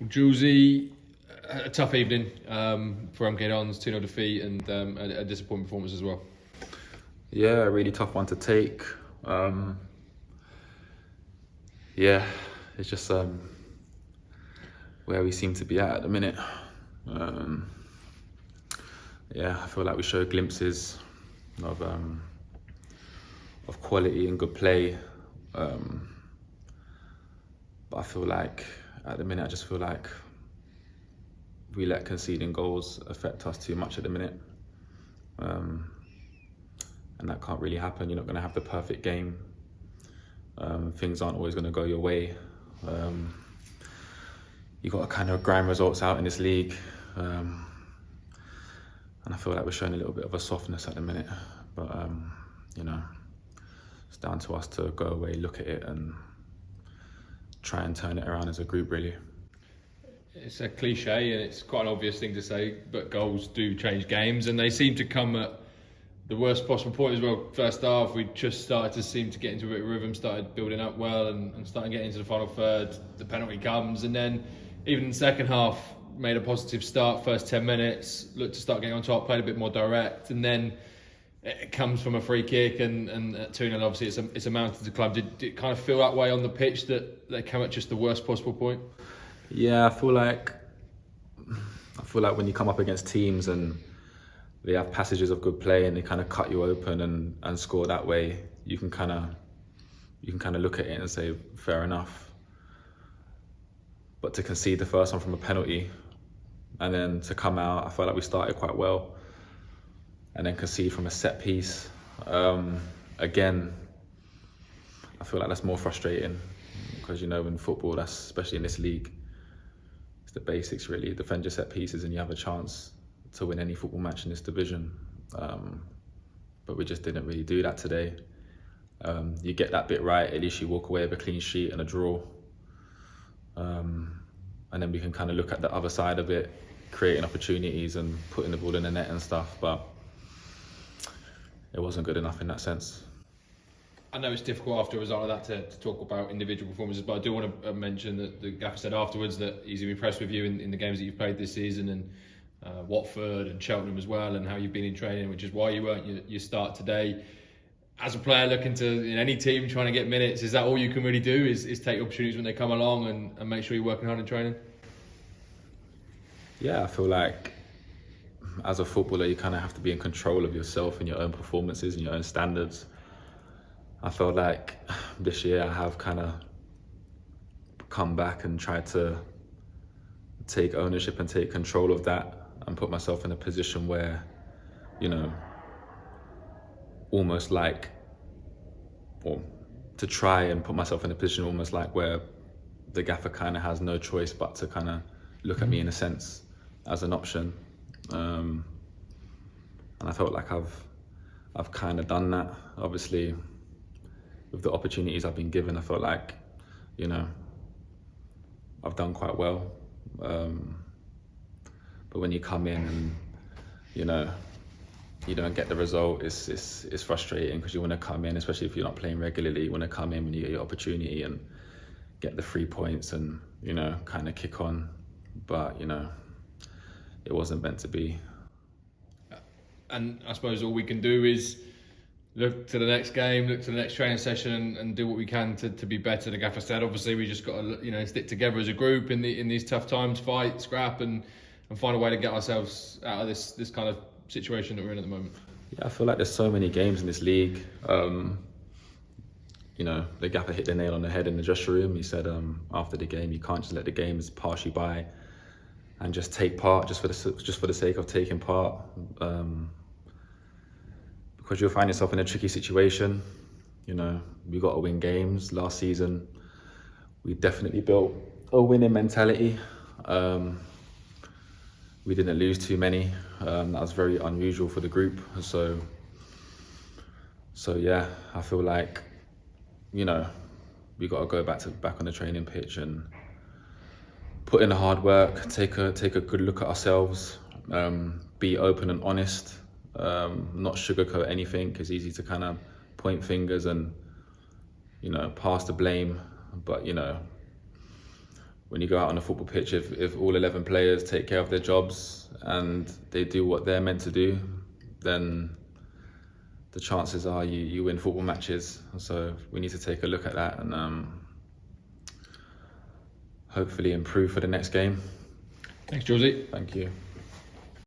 Julesy, a tough evening for MK Dons, 2-0 defeat and a disappointing performance as well. Yeah, a really tough one to take. Yeah, it's just where we seem to be at the minute. Yeah, I feel like we showed glimpses of quality and good play. But I feel like at the minute, I just feel like we let conceding goals affect us too much at the minute. And that can't really happen. You're not going to have the perfect game. Things aren't always going to go your way. You got to kind of grind results out in this league. And I feel like we're showing a little bit of a softness at the minute. But, it's down to us to go away, look at it and try and turn it around as a group, really. It's a cliche and it's quite an obvious thing to say, but goals do change games, and they seem to come at the worst possible point as well. First half, we just started to seem to get into a bit of rhythm, started building up well and starting getting into the final third. The penalty comes, and then even in the second half, made a positive start. First 10 minutes, looked to start getting on top, played a bit more direct, and then it comes from a free kick and at 2-0, obviously it's a mountain to climb. Did it kind of feel that way on the pitch, that they came at just the worst possible point? Yeah, I feel like when you come up against teams and they have passages of good play and they kind of cut you open and score that way, you can kind of look at it and say fair enough. But to concede the first one from a penalty and then to come out, I felt like we started quite well, and then concede from a set piece. Again, I feel like that's more frustrating because, in football, that's especially in this league, it's the basics really. Defend your set pieces and you have a chance to win any football match in this division. But we just didn't really do that today. You get that bit right, at least you walk away with a clean sheet and a draw. And then we can kind of look at the other side of it, creating opportunities and putting the ball in the net and stuff. But it wasn't good enough in that sense. I know it's difficult after a result like that to talk about individual performances, but I do want to mention that the gaffer said afterwards that he's impressed with you in the games that you've played this season, and Watford and Cheltenham as well, and how you've been in training, which is why you weren't your start today. As a player looking to, in any team, trying to get minutes, is that all you can really do, is take opportunities when they come along and make sure you're working hard in training? Yeah, I feel like as a footballer, you kind of have to be in control of yourself and your own performances and your own standards. I felt like this year I have kind of come back and tried to take ownership and take control of that and put myself in a position where, almost like, or to try and put myself in a position almost like where the gaffer kind of has no choice but to kind of look at me in a sense as an option. And I felt like I've kind of done that. Obviously, with the opportunities I've been given, I felt like, I've done quite well. But when you come in and, you don't get the result, it's frustrating because you want to come in, especially if you're not playing regularly, you want to come in when you get your opportunity and get the 3 points and, kind of kick on. But, it wasn't meant to be. And I suppose all we can do is look to the next game, look to the next training session, and do what we can to be better. The gaffer said, obviously, we just got to stick together as a group in these tough times, fight, scrap, and find a way to get ourselves out of this kind of situation that we're in at the moment. Yeah, I feel like there's so many games in this league. The gaffer hit the nail on the head in the dressing room. He said after the game, you can't just let the games pass you by and just take part just for the sake of taking part. Because you'll find yourself in a tricky situation. We got to win games. Last season, we definitely built a winning mentality. We didn't lose too many. That was very unusual for the group. So yeah, I feel like, we got to go back on the training pitch and put in the hard work, take a good look at ourselves, be open and honest. Not sugarcoat anything. It's easy to kind of point fingers and pass the blame, but when you go out on a football pitch, if all 11 players take care of their jobs and they do what they're meant to do, then the chances are you win football matches. So we need to take a look at that and hopefully improve for the next game. Thanks, Josie. Thank you.